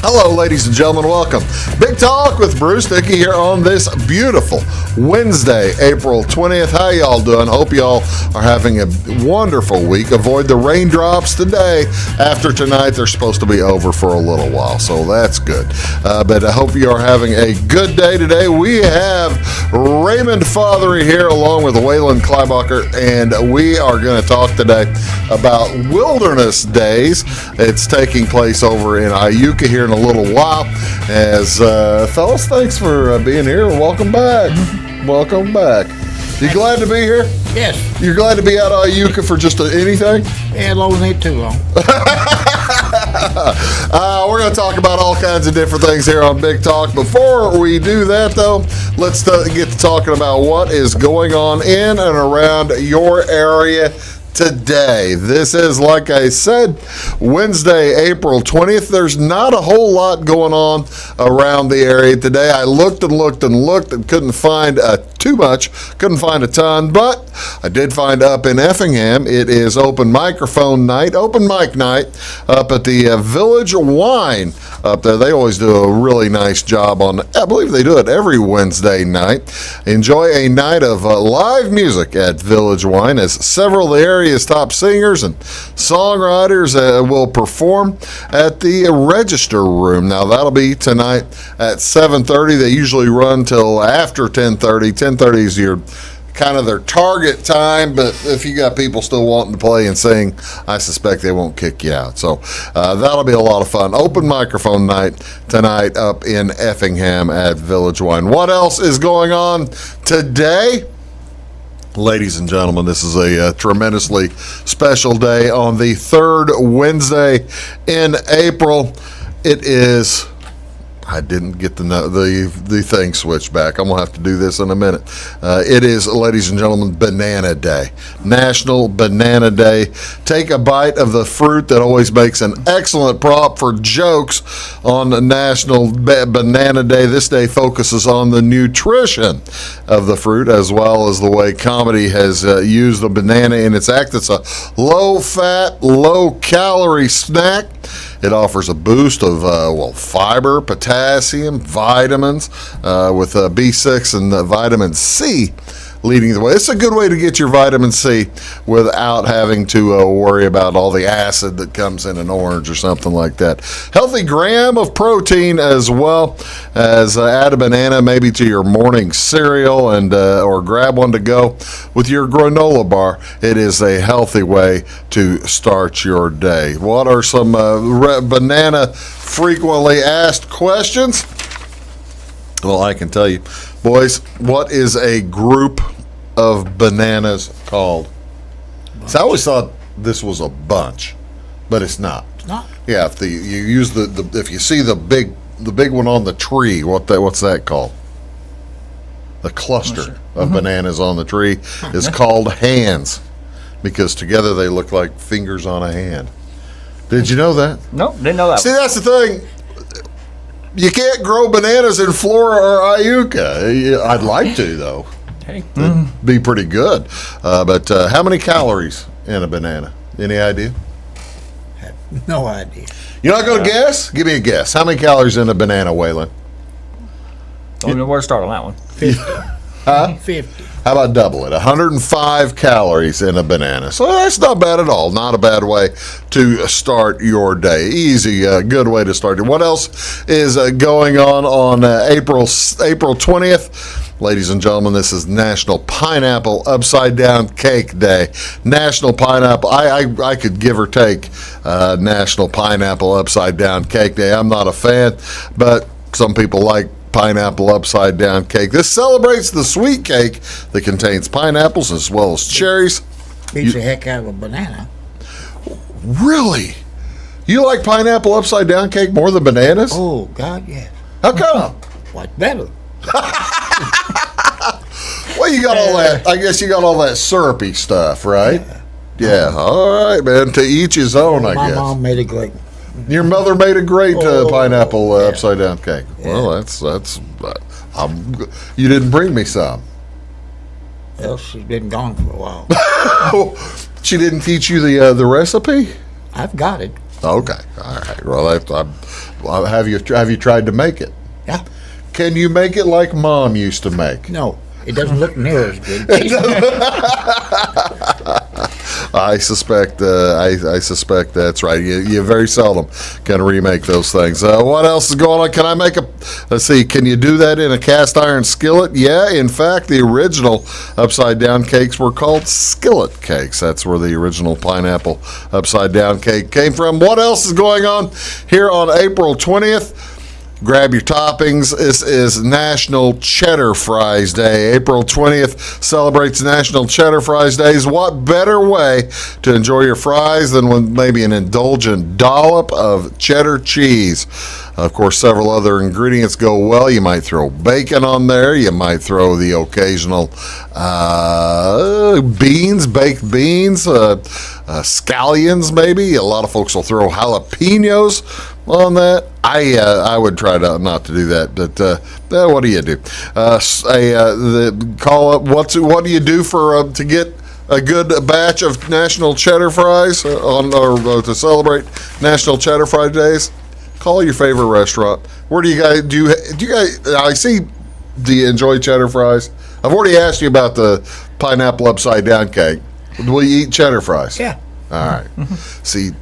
Hello, ladies and gentlemen. Welcome. Big Talk with Bruce Dickey here on this beautiful Wednesday, April 20th. How y'all doing? Hope y'all are having a wonderful week. Avoid the raindrops today. After tonight, they're supposed to be over for a little while, so that's good. But I hope you are having a good day today. We have Raymond Fatheree here along with Waylon, Kleiboeker, and we are going to talk today about Wiilderness Days. It's taking place over in Ayuka here in a little while. As fellas, thanks for being here. Welcome back. Welcome back. You glad to be here? Yes. You're glad to be out of Ayuka for just anything? Yeah, as long as it ain't too long. We're going to talk about all kinds of different things here on Big Talk. Before we do that, though, let's get to talking about what is going on in and around your area today. This is, like I said, Wednesday, April 20th. There's not a whole lot going on around the area today. I looked and looked and looked and couldn't find too much, couldn't find a ton, but I did find up in Effingham, it is open microphone night, open mic night up at the Village Wine up there. They always do a really nice job on, I believe they do it every Wednesday night. Enjoy a night of live music at Village Wine as several of the area's top singers and songwriters will perform at the Register Room. Now that'll be tonight at 7:30. They usually run till after 10:30. 10:30 is your kind of their target time, but if you got people still wanting to play and sing, I suspect they won't kick you out. So that'll be a lot of fun. Open microphone night tonight up in Effingham at Village Wine. What else is going on today? Ladies and gentlemen, this is a tremendously special day on the third Wednesday in April. It is, I didn't get the thing switched back. I'm going to have to do this in a minute. It is, ladies and gentlemen, Banana Day. National Banana Day. Take a bite of the fruit that always makes an excellent prop for jokes on National Banana Day. This day focuses on the nutrition of the fruit as well as the way comedy has used the banana in its act. It's a low-fat, low-calorie snack. It offers a boost of fiber, potassium, vitamins with B6 and vitamin C leading the way. It's a good way to get your vitamin C without having to worry about all the acid that comes in an orange or something like that. Healthy gram of protein as well as add a banana maybe to your morning cereal and or grab one to go with your granola bar. It is a healthy way to start your day. What are some banana frequently asked questions? Well, I can tell you, boys, what is a group of bananas called? So I always thought this was a bunch, but it's not. It's not? Yeah, if you use if you see the big one on the tree, what's that called? The cluster of bananas on the tree is called hands, because together they look like fingers on a hand. Did you know that? Nope, didn't know that. See, that's the thing. You can't grow bananas in Flora or Ayuka. I'd like to, though. Hey. It'd be pretty good. But how many calories in a banana? Any idea? No idea. You're not going to guess? Give me a guess. How many calories in a banana, Waylon? Don't know where to start on that one. 50. Huh? 50. How about double it? 105 calories in a banana. So that's not bad at all. Not a bad way to start your day. Easy, good way to start it. What else is going on April 20th? Ladies and gentlemen, this is National Pineapple Upside Down Cake Day. National Pineapple, I could give or take National Pineapple Upside Down Cake Day. I'm not a fan, but some people like pineapple upside down cake. This celebrates the sweet cake that contains pineapples as well as cherries. Beats the heck out of a banana. Really? You like pineapple upside down cake more than bananas? Oh, God, yes. How come? What's better? Well, you got all that. I guess you got all that syrupy stuff, right? Yeah. All right, man. To each his own, I guess. My mom made a great. Your mother made a great pineapple upside down cake. Yeah. Well, that's. You didn't bring me some. Well, she's been gone for a while. She didn't teach you the recipe? I've got it. Okay, all right. Well, have you tried to make it? Yeah. Can you make it like Mom used to make? No, it doesn't look near as good. I suspect that's right. You very seldom can remake those things. What else is going on? Can I make let's see, can you do that in a cast iron skillet? Yeah, in fact, the original upside down cakes were called skillet cakes. That's where the original pineapple upside down cake came from. What else is going on here on April 20th? Grab your toppings. This is National Cheddar Fries Day. April 20th celebrates National Cheddar Fries Days. What better way to enjoy your fries than with maybe an indulgent dollop of cheddar cheese? Of course, several other ingredients go well. You might throw bacon on there. You might throw the occasional beans, baked beans, scallions maybe. A lot of folks will throw jalapenos on that. I would try not to do that, but what do you do? What do you do to get a good batch of National Cheddar Fries or to celebrate National Cheddar Fry Days? Call your favorite restaurant. Where do you guys I see, do you enjoy cheddar fries? I've already asked you about the pineapple upside down cake. Will you eat cheddar fries? Yeah. All right. See,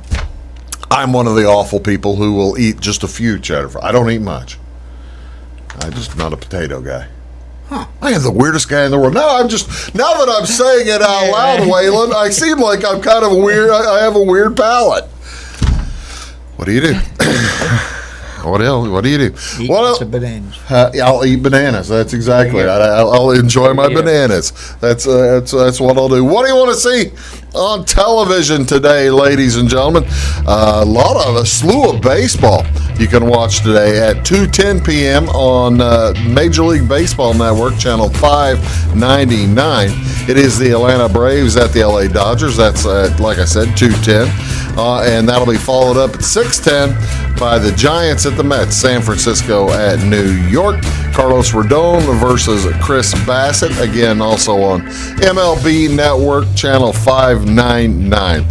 I'm one of the awful people who will eat just a few cheddar fries. I don't eat much. I'm just not a potato guy. Huh. I am the weirdest guy in the world. Now that I'm saying it out loud, Waylon, I seem like I'm kind of weird. I have a weird palate. What do you do? What else? What do you do? Eat lots of bananas. I'll eat bananas. That's exactly right. I'll enjoy my bananas. That's what I'll do. What do you want to see on television today, ladies and gentlemen? A slew of baseball you can watch today at 2:10 p.m. on Major League Baseball Network, channel 599. It is the Atlanta Braves at the LA Dodgers. That's, like I said, 2:10. And that'll be followed up at 6:10 by the Giants at the Mets, San Francisco at New York. Carlos Rodon versus Chris Bassett, again also on MLB Network, channel 599.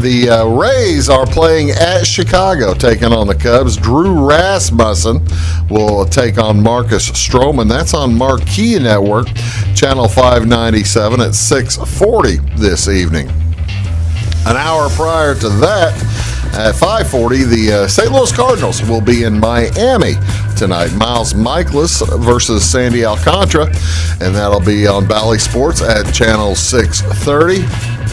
The Rays are playing at Chicago, taking on the Cubs. Drew Rasmussen will take on Marcus Stroman. That's on Marquee Network, channel 597 at 6:40 this evening. An hour prior to that, at 5:40, the St. Louis Cardinals will be in Miami tonight. Miles Michaelis versus Sandy Alcantara, and that'll be on Bally Sports at channel 630.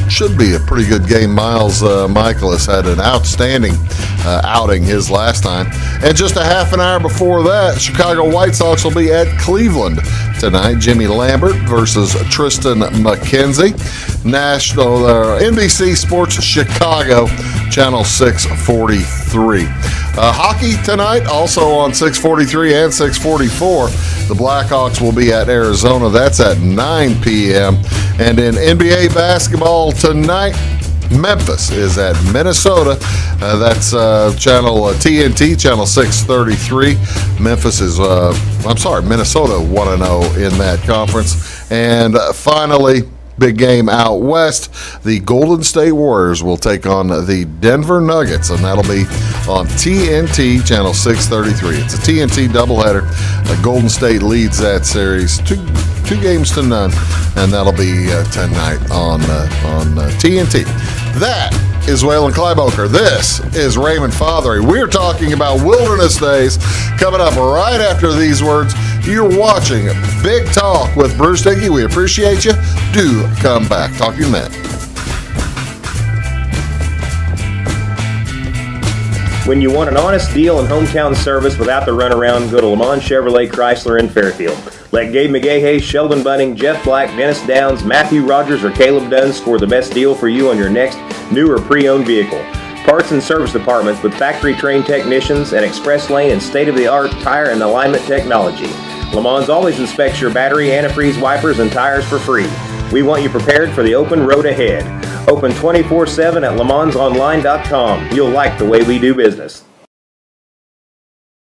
Should be a pretty good game. Miles Michaelis had an outstanding outing his last time. And just a half an hour before that, Chicago White Sox will be at Cleveland tonight. Jimmy Lambert versus Tristan McKenzie. National NBC Sports Chicago, channel 643. Hockey tonight, also on 643 and 644. The Blackhawks will be at Arizona. That's at 9 p.m. And in NBA basketball tonight, Memphis is at Minnesota. That's channel TNT, channel 633. Minnesota 1-0 in that conference. And finally, big game out west. The Golden State Warriors will take on the Denver Nuggets, and that'll be on TNT, channel 633. It's a TNT doubleheader. Golden State leads that series 2-0, and that'll be tonight on TNT. That is Waylon Kleiboeker. This is Raymond Fatheree. We're talking about Wilderness Days coming up right after these words. You're watching Big Talk with Bruce Dickey. We appreciate you. Do come back. Talk to you in a minute. When you want an honest deal and hometown service without the runaround, go to Lamont Chevrolet Chrysler in Fairfield. Let Gabe McGahey, Sheldon Bunning, Jeff Black, Dennis Downs, Matthew Rogers, or Caleb Dunn score the best deal for you on your next new or pre-owned vehicle. Parts and service departments with factory-trained technicians and express lane and state-of-the-art tire and alignment technology. Lamont always inspects your battery, antifreeze, wipers, and tires for free. We want you prepared for the open road ahead. Open 24/7 at LeMansOnline.com. You'll like the way we do business.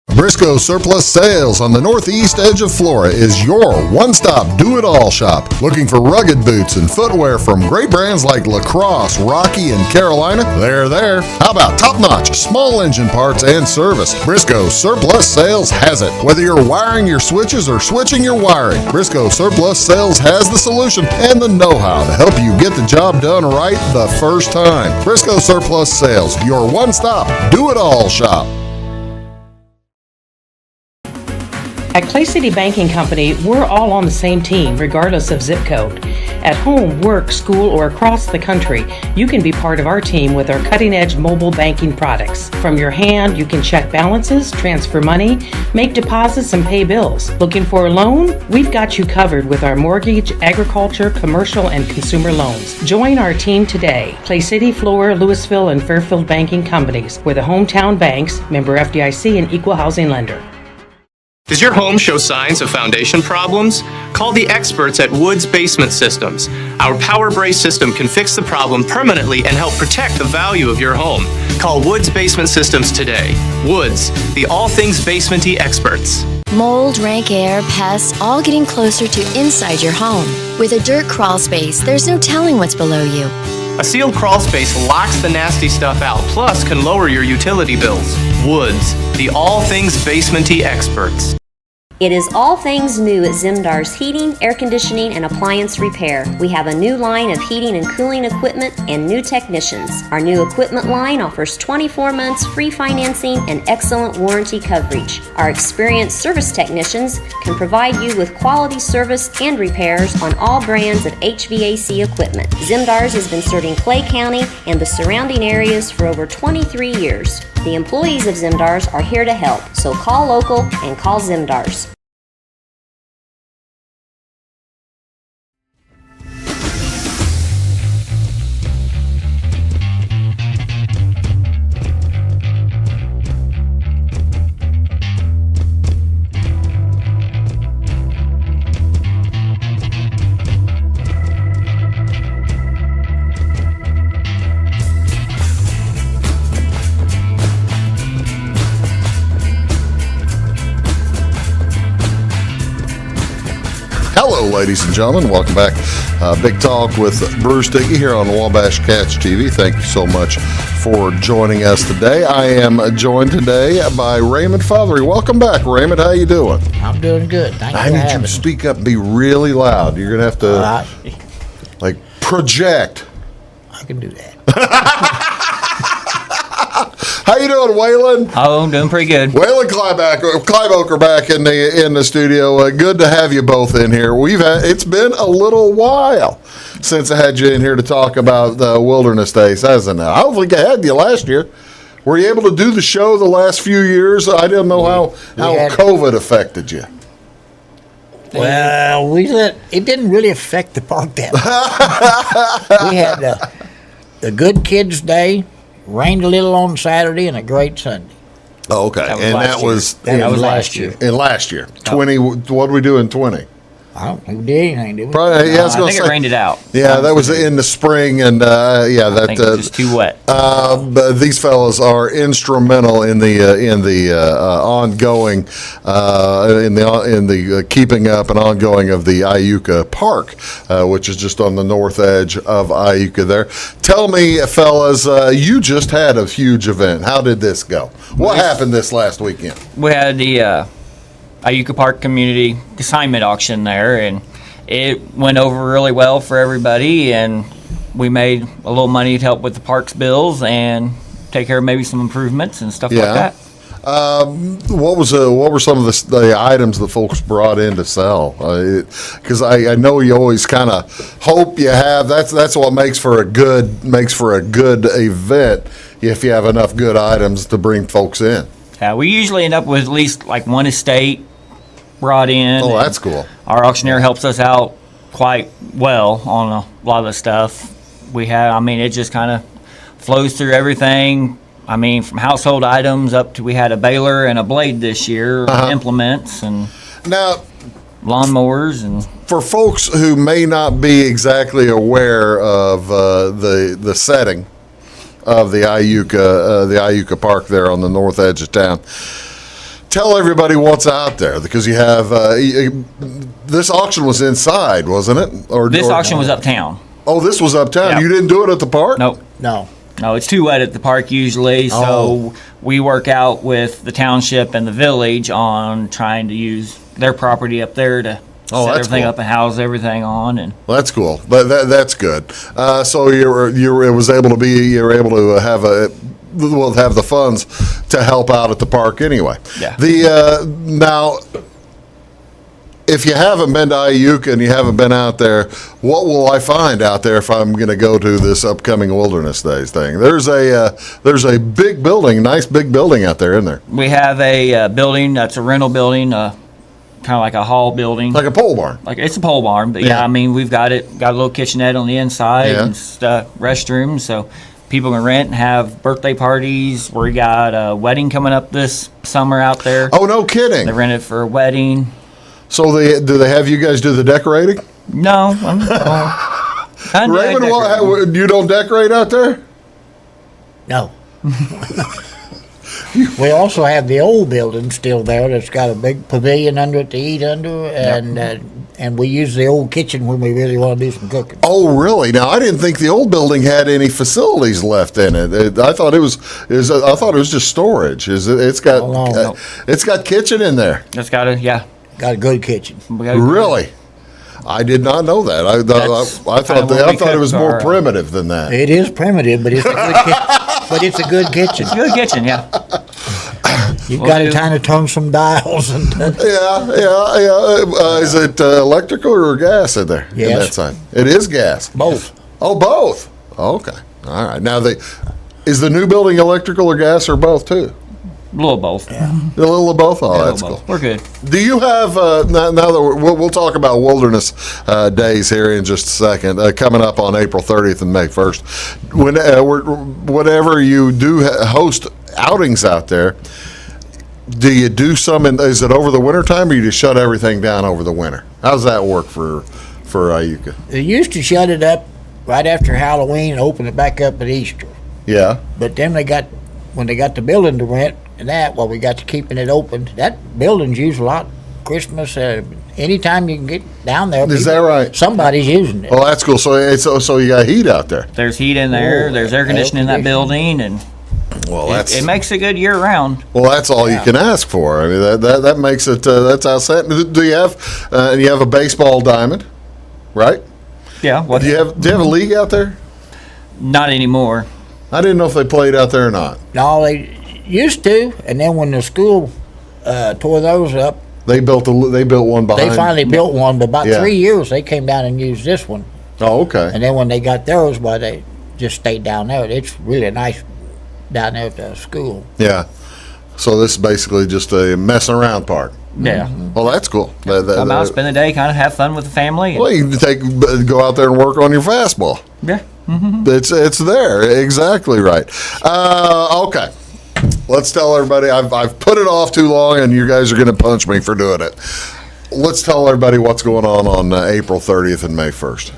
Briscoe Surplus Sales on the northeast edge of Flora is your one-stop do-it-all shop. Looking for rugged boots and footwear from great brands like Lacrosse, Rocky, and Carolina? They're there. How about top-notch small engine parts and service? Briscoe Surplus Sales has it. Whether you're wiring your switches or switching your wiring, Briscoe Surplus Sales has the solution and the know-how to help you get the job done right the first time. Briscoe Surplus Sales, your one-stop do-it-all shop. At Clay City Banking Company, we're all on the same team, regardless of zip code. At home, work, school, or across the country, you can be part of our team with our cutting-edge mobile banking products. From your hand, you can check balances, transfer money, make deposits, and pay bills. Looking for a loan? We've got you covered with our mortgage, agriculture, commercial, and consumer loans. Join our team today. Clay City, Flora, Louisville, and Fairfield Banking Companies. We're the hometown banks, member FDIC, and equal housing lender. Does your home show signs of foundation problems? Call the experts at Woods Basement Systems. Our Power Brace system can fix the problem permanently and help protect the value of your home. Call Woods Basement Systems today. Woods, the all things basement-y experts. Mold, rank air, pests, all getting closer to inside your home. With a dirt crawl space, there's no telling what's below you. A sealed crawl space locks the nasty stuff out, plus can lower your utility bills. Woods, the all things basement-y experts. It is all things new at Zimdar's Heating, Air Conditioning, and Appliance Repair. We have a new line of heating and cooling equipment and new technicians. Our new equipment line offers 24 months free financing and excellent warranty coverage. Our experienced service technicians can provide you with quality service and repairs on all brands of HVAC equipment. Zimdar's has been serving Clay County and the surrounding areas for over 23 years. The employees of Zimdar's are here to help, so call local and call Zimdar's. Hello, ladies and gentlemen. Welcome back. Big Talk with Bruce Dickey here on Wabash Catch TV. Thank you so much for joining us today. I am joined today by Raymond Fatheree. Welcome back, Raymond. How you doing? I'm doing good. Thank you I for need you having to me. speak up and be really loud. You're going to have to, like, project. I can do that. How you doing, Waylon? Oh, I'm doing pretty good. Waylon Kleiboeker back in the studio. Good to have you both in here. It's been a little while since I had you in here to talk about the Wilderness Days, hasn't it? I don't think I had you last year. Were you able to do the show the last few years? I didn't know how COVID affected you. Well, it didn't really affect the park that much. We had the Good Kids Day, rained a little on Saturday, and a great Sunday. Oh, okay. That was And last that year. was last year. In last year. 20, what did we do in 20? I don't think we did anything, did we? Probably, yeah, I was I going think to it say. rained it out. Yeah, that was in the spring, and I think it was just too wet. But these fellas are instrumental in the ongoing in the keeping up and ongoing of the Iuka Park, which is just on the north edge of Ayuka. There, tell me, fellas, you just had a huge event. How did this go? What happened this last weekend? We had the Iuka Park Community Assignment Auction there, and it went over really well for everybody, and we made a little money to help with the park's bills and take care of maybe some improvements and stuff like that. What were some of the items that folks brought in to sell? Because I know you always kind of hope you have. That's what makes for a good event if you have enough good items to bring folks in. We usually end up with at least like one estate brought in. Oh, that's cool. Our auctioneer helps us out quite well on a lot of the stuff we have. I mean, it just kind of flows through everything. I mean, from household items up to, we had a baler and a blade this year, implements and Now, lawnmowers and. for folks who may not be exactly aware of the setting of the Ayuka Park there on the north edge of town, tell everybody what's out there, because you have this auction was inside, wasn't it? This auction was uptown. Oh, this was uptown. Yeah. You didn't do it at the park? Nope. No. No, it's too wet at the park usually, so we work out with the township and the village on trying to use their property up there to set everything up and house everything on. And Well, that's cool. But that's good. So you were able to have the funds to help out at the park anyway. Yeah. Now, if you haven't been to Ayuka and you haven't been out there, what will I find out there if I'm going to go to this upcoming Wilderness Days thing? There's a big building, nice big building out there, isn't there? we have a building that's a rental building, kind of like a hall building. Like a pole barn. Like it's a pole barn, but Yeah. I mean, we've got a little kitchenette on the inside Yeah. and restrooms, so people can rent and have birthday parties. We got a wedding coming up this summer out there. Oh, no kidding. They rent it for a wedding. So do they have you guys do the decorating? No, I'm Raymond, you don't decorate out there? No. We also have the old building still there that's got a big pavilion under it to eat under, and we use the old kitchen when we really want to do some cooking. Oh, really? Now, I didn't think the old building had any facilities left in it. I thought it was just storage. It's got No. it's got kitchen in there. It's got Got a good kitchen. Really? I did not know that. I thought it was more primitive than that. It is primitive, but it's a good kitchen. But it's a good kitchen. Good kitchen, yeah. You've got to kind of turn some dials and. Yeah. Is it electrical or gas in there? Yes. In that side? It is gas. Both. Oh, both. Okay. All right. Now, is the new building electrical or gas or both too? A little of both. Yeah. A little of both. Oh, Yeah, a that's little cool. both. We're good. Do you have now that we'll talk about Wilderness Days here in just a second, coming up on April 30th and May 1st. Whenever you do host outings out there, do you do some? Is it over the winter time, or you just shut everything down over the winter? How does that work for Ayuka? They used to shut it up right after Halloween and open it back up at Easter. Yeah. But then when they got the building to rent and we got to keeping it open. That building's used a lot. Christmas, anytime you can get down there. Is that right? Somebody's using it. Oh, that's cool. So you got heat out there. There's heat in there. There's air conditioning in that building, and Well, it makes it good year round. Well, that's all you can ask for. I mean, that makes it. That's outstanding. Do you have? You have a baseball diamond, right? Yeah. What? Do you have a league out there? Not anymore. I didn't know if they played out there or not. No, they used to, and then when the school tore those up, They built one behind. they finally built one. But about Yeah. 3 years, they came down and used this one. Oh, okay. And then when they got theirs, they just stayed down there. It's really nice down there at the school. Yeah. So this is basically just a messing around park. Yeah. Well, that's cool. Come out, spend the day, kind of have fun with the family. Well, you can go out there and work on your fastball. Yeah. It's there. Exactly right. Okay. Let's tell everybody. I've put it off too long, and you guys are going to punch me for doing it. Let's tell everybody what's going on April 30th and May 1st.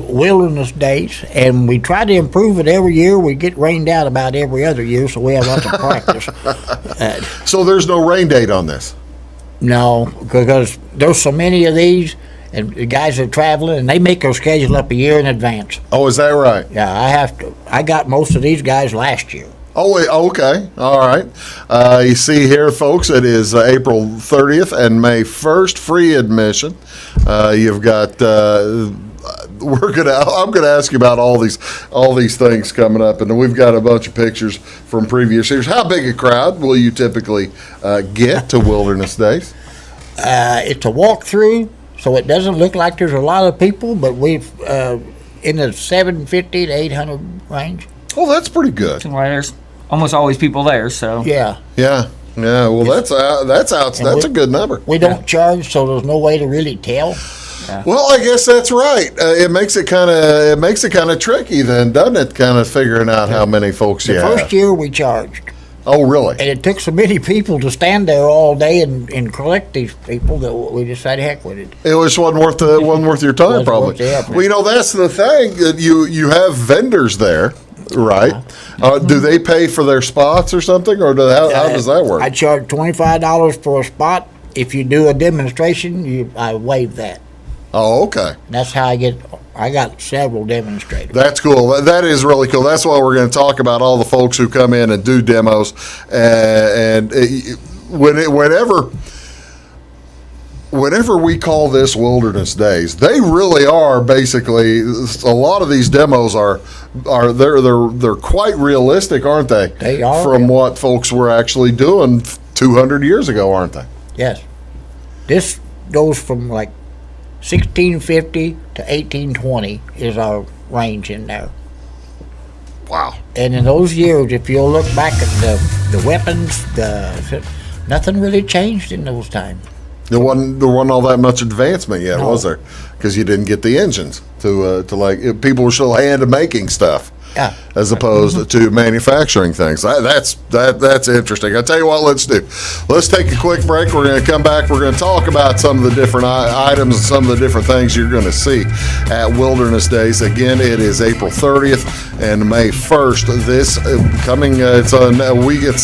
Wilderness Days, and we try to improve it every year. We get rained out about every other year, so we have lots of practice. So there's no rain date on this? No, because there's so many of these, and the guys are traveling, and they make their schedule up a year in advance. Oh, is that right? Yeah, I got most of these guys last year. Oh, wait, okay. All right. You see here, folks, it is April 30th and May 1st, free admission. You've got... I'm gonna ask you about all these things coming up, and we've got a bunch of pictures from previous years. How big a crowd will you typically get to Wilderness Days? It's a walkthrough, so it doesn't look like there's a lot of people, but we've in the 750 to 800 range. Oh, that's pretty good. Why there's almost always people there, so. Yeah. Yeah. Well, that's a good number. We don't charge, so there's no way to really tell. Well, I guess that's right. It makes it kind of tricky, then, doesn't it? Kind of figuring out how many folks you have. The first year we charged. Oh, really? And it took so many people to stand there all day and collect these people that we decided, heck with it. It just wasn't worth your time, Wasn't probably. worth the effort. Well, that's the thing. You have vendors there. Right. Do they pay for their spots or something, or how does that work? I charge $25 for a spot. If you do a demonstration, I waive that. Oh, okay. That's how I got several demonstrators. That's cool. That is really cool. That's why we're going to talk about all the folks who come in and do demos. Whenever we call this Wilderness Days, they really are basically, a lot of these demos they're quite realistic, aren't they? They are. From what folks were actually doing 200 years ago, aren't they? Yes. This goes from like 1650 to 1820 is our range in there. Wow. And in those years, if you'll look back at the weapons, nothing really changed in those times. There wasn't all that much advancement yet, was there? Because you didn't get the engines to people were still hand making stuff. Yeah. As opposed to manufacturing things. That's interesting. I tell you what, let's do. Let's take a quick break. We're going to come back. We're going to talk about some of the different items and some of the different things you're going to see at Wilderness Days. Again, it is April 30th and May 1st. This coming, it's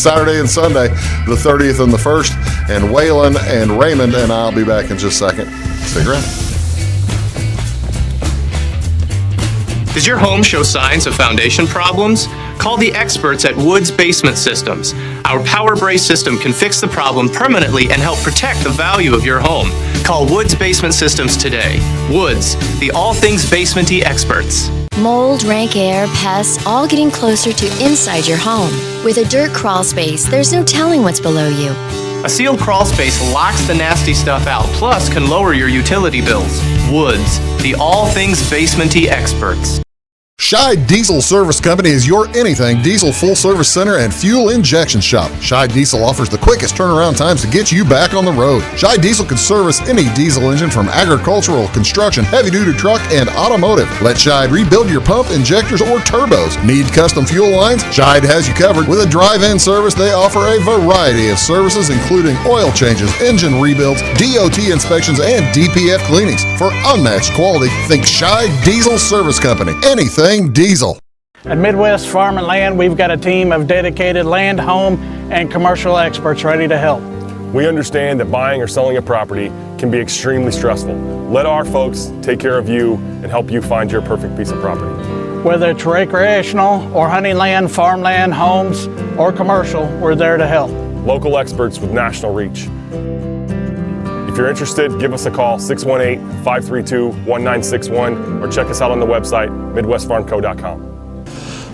Saturday and Sunday, the 30th and the 1st. And Waylon and Raymond and I'll be back in just a second. Stick around. Does your home show signs of foundation problems? Call the experts at Woods Basement Systems. Our power brace system can fix the problem permanently and help protect the value of your home. Call Woods Basement Systems today. Woods, the all things basement-y experts. Mold, rank air, pests, all getting closer to inside your home. With a dirt crawl space, there's no telling what's below you. A sealed crawl space locks the nasty stuff out, plus can lower your utility bills. Woods, the all things basement-y experts. Scheid Diesel Service Company is your anything diesel full service center and fuel injection shop. Scheid Diesel offers the quickest turnaround times to get you back on the road. Scheid Diesel can service any diesel engine from agricultural, construction, heavy-duty truck, and automotive. Let Scheid rebuild your pump, injectors, or turbos. Need custom fuel lines? Scheid has you covered. With a drive-in service, they offer a variety of services, including oil changes, engine rebuilds, DOT inspections, and DPF cleanings. For unmatched quality, think Scheid Diesel Service Company. Anything diesel. At Midwest Farm and Land, we've got a team of dedicated land, home, and commercial experts ready to help. We understand that buying or selling a property can be extremely stressful. Let our folks take care of you and help you find your perfect piece of property. Whether it's recreational or hunting land, farmland, homes, or commercial, we're there to help. Local experts with national reach. If you're interested, give us a call, 618-532-1961, or check us out on the website, MidwestFarmCo.com.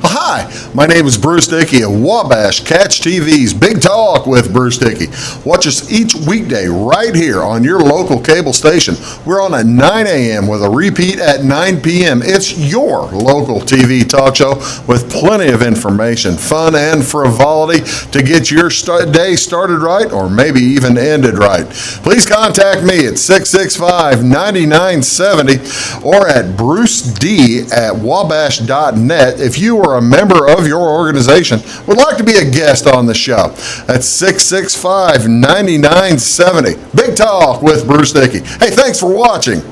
Hi, my name is Bruce Dickey of Wabash Catch TV's Big Talk with Bruce Dickey. Watch us each weekday right here on your local cable station. We're on at 9 a.m. with a repeat at 9 p.m. It's your local TV talk show with plenty of information, fun, and frivolity to get your day started right or maybe even ended right. Please contact me at 665-9970 or at bruced@wabash.net if you are a member of your organization would like to be a guest on the show. That's 665-9970. Big Talk with Bruce Dickey. Hey, thanks for watching.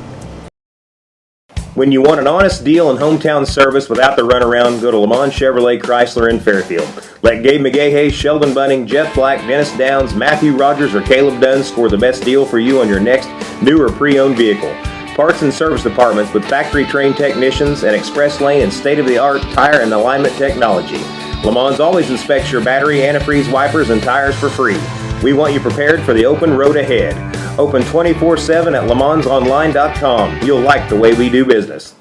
When you want an honest deal and hometown service without the runaround, go to Lamont Chevrolet Chrysler in Fairfield. Let Gabe McGahey, Sheldon Bunning, Jeff Black, Dennis Downs, Matthew Rogers, or Caleb Dunn score the best deal for you on your next new or pre-owned vehicle. Parts and service departments with factory-trained technicians and express lane and state-of-the-art tire and alignment technology. Lamont always inspects your battery, antifreeze, wipers, and tires for free. We want you prepared for the open road ahead. Open 24/7 at LeMansOnline.com. You'll like the way we do business.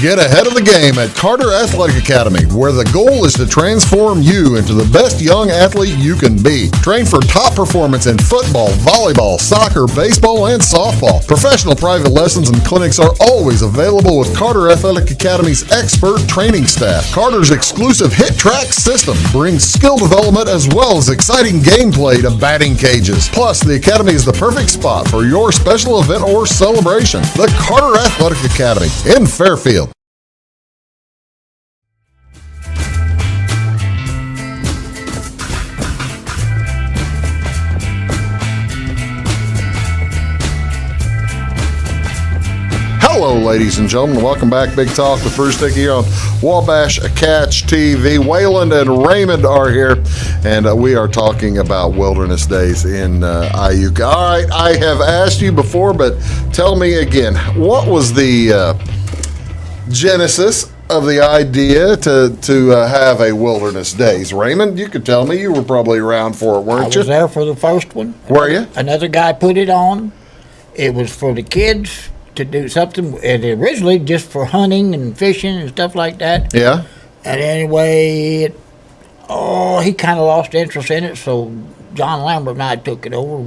Get ahead of the game at Carter Athletic Academy, where the goal is to transform you into the best young athlete you can be. Train for top performance in football, volleyball, soccer, baseball, and softball. Professional private lessons and clinics are always available with Carter Athletic Academy's expert training staff. Carter's exclusive Hit Track system brings skill development as well as exciting gameplay to batting cages. Plus, the Academy is the perfect spot for your special event or celebration. The Carter Athletic Academy in Fairfield. Hello, ladies and gentlemen. Welcome back. Big Talk with Bruce Dickey here on Wabash Catch TV. Waylon and Raymond are here, and we are talking about Wilderness Days in Ayuka. All right, I have asked you before, but tell me again, what was the genesis of the idea to have a Wilderness Days? Raymond, you could tell me. You were probably around for it, weren't you? I was there for the first one. Were you? Another guy put it on. It was for the kids to do something, and originally just for hunting and fishing and stuff like that. Yeah. And anyway, he kind of lost interest in it, so John Lambert and I took it over.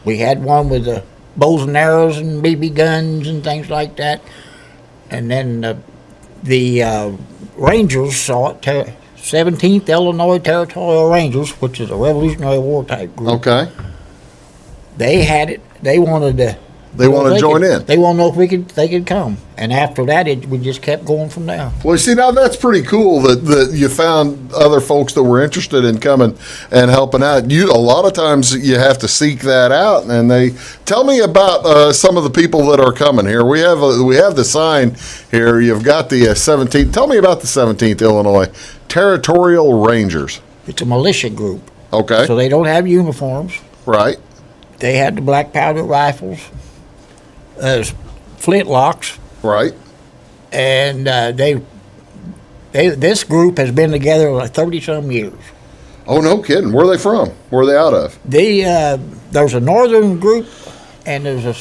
We had one with the bows and arrows and BB guns and things like that. And then the Rangers saw it, 17th Illinois Territorial Rangers, which is a Revolutionary War type group. Okay. They had it. They wanted to. They want to join in. They want to know if they could come. And after that, we just kept going from there. Well, you see, now that's pretty cool that you found other folks that were interested in coming and helping out. A lot of times you have to seek that out, and they tell me about some of the people that are coming here. We have the sign here. You've got the 17th. Tell me about the 17th Illinois Territorial Rangers. It's a militia group. Okay. So they don't have uniforms. Right. They had the black powder rifles, flintlocks. Right. And this group has been together like 30-some years. Oh, no kidding. Where are they from? Where are they out of? There's a northern group, and there's a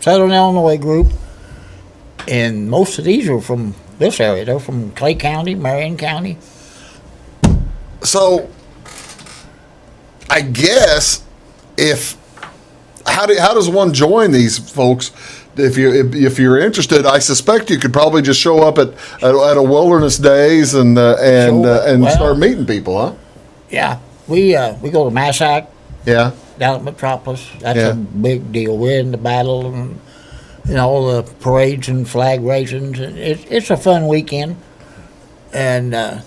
southern Illinois group, and most of these are from this area. They're from Clay County, Marion County. So, I guess how does one join these folks? If you're interested, I suspect you could probably just show up at a Wilderness Days and start meeting people, huh? Yeah, we go to Massac. Yeah. Down at Metropolis. That's a big deal. We're in the battle and all the parades and flag raisings. It's a fun weekend, and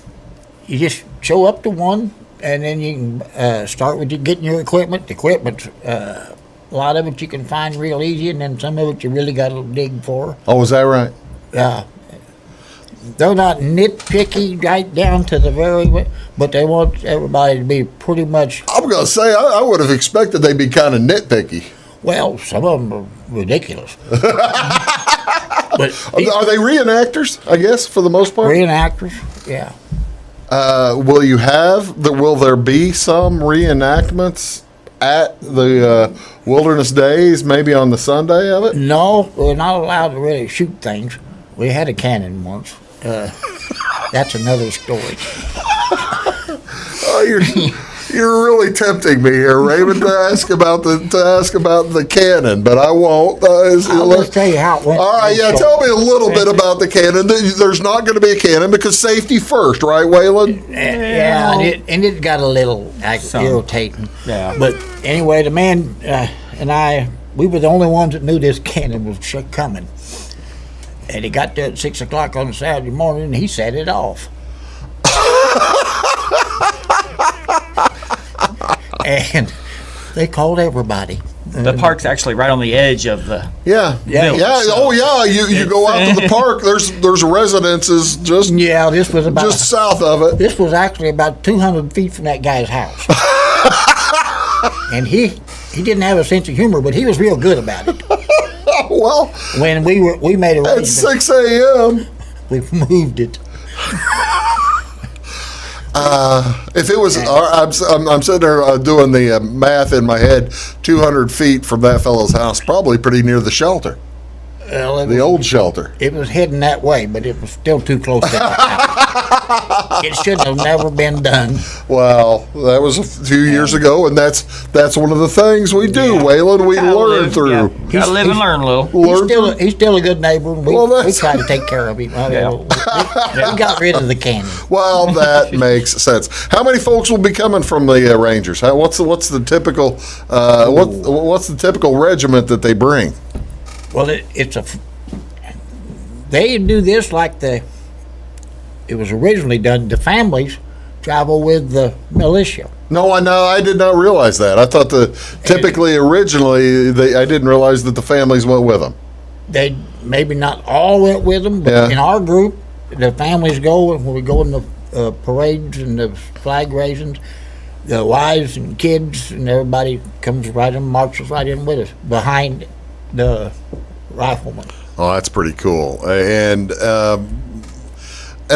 you just show up to one, and then you can start with getting your equipment. The equipment's a lot of it you can find real easy, and then some of it you really got to dig for. Oh, is that right? Yeah. They're not nitpicky right down to the very, but they want everybody to be pretty much. I'm going to say, I would have expected they'd be kind of nitpicky. Well, some of them are ridiculous. But are they reenactors, I guess, for the most part? Reenactors, yeah. Will there be some reenactments at the Wilderness Days, maybe on the Sunday of it? No, we're not allowed to really shoot things. We had a cannon once. That's another story. Oh, you're really tempting me here, Raymond, to ask about the cannon, but I won't. I'll just tell you how it went. All right, tell me a little bit about the cannon. There's not going to be a cannon because safety first, right, Waylon? Yeah, and it got a little irritating. Yeah. But anyway, the man and I, we were the only ones that knew this cannon was coming. And he got there at 6 o'clock on Saturday morning, and he set it off. And they called everybody. The park's actually right on the edge of the village. So oh yeah, you go out to the park. There's residences just this was about just south of it. This was actually about 200 feet from that guy's house. And he didn't have a sense of humor, but he was real good about it. Well, when we made a at 6 a.m. we moved it. If it was, I'm sitting there doing the math in my head. 200 feet from that fellow's house, probably pretty near the shelter. Well, the old shelter. It was heading that way, but it was still too close to that house. It should have never been done. Well, that was a few years ago, and that's one of the things we do, Waylon. We learn through. Yeah. Gotta live and learn a little. He's still a good neighbor. And we try to take care of him. We got rid of the cannon. Well, that makes sense. How many folks will be coming from the Rangers? What's the typical what's the typical regiment that they bring? Well, they do this like it was originally done. The families travel with the militia. No, I did not realize that. I thought originally I didn't realize that the families went with them. maybe not all went with them, but Yeah. in our group, the families go, and when we go in the parades and the flag raisings, the wives and kids and everybody comes right in, marches right in with us behind the riflemen. Oh, that's pretty cool. And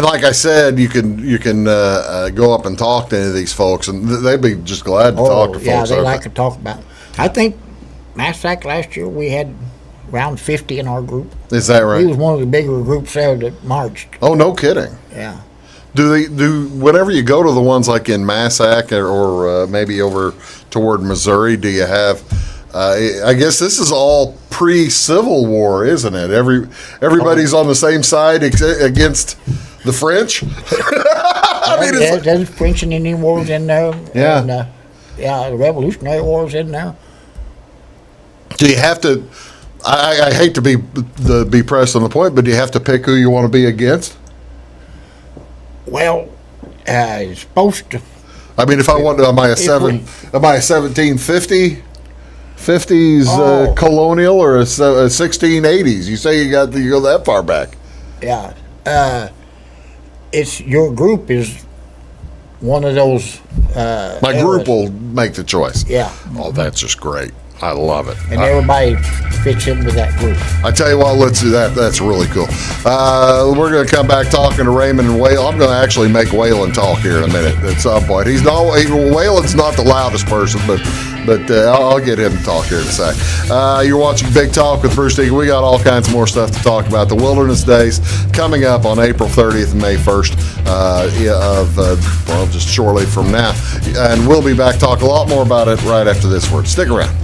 like I said, you can go up and talk to any of these folks, and they'd be just glad to talk to folks. Yeah, they over like it. to talk about it. I think Massac last year we had around 50 in our group. Is that He right? was one of the bigger groups there that marched. Oh, no kidding. Yeah. Do whenever you go to the ones like in Massac or maybe over toward Missouri, do you have? I guess this is all pre-Civil War, isn't it? Everybody's on the same side against the French. I mean, it's There's French and Indian Wars in there. Yeah. And, the Revolutionary Wars in there. do you have to? I hate to be pressed on the point, but do you have to pick who you want to be against? Well, it's supposed to. I mean, if I want to, am I a 1750? 50s colonial or a 1680s? You say you go that far back. Yeah. It's your group is one of those. My group eras. will make the choice. Yeah. Oh, that's just great. I love it. And everybody fits in with that group. I tell you what, let's do that. That's really cool. We're going to come back talking to Raymond and Waylon. I'm going to actually make Waylon talk here in a minute at some point. Waylon's not the loudest person, but I'll get him to talk here in a sec. You're watching Big Talk with Bruce Dickey. We got all kinds more stuff to talk about. The Wilderness Days coming up on April 30th and May 1st just shortly from now. And we'll be back talk a lot more about it right after this word. Stick around.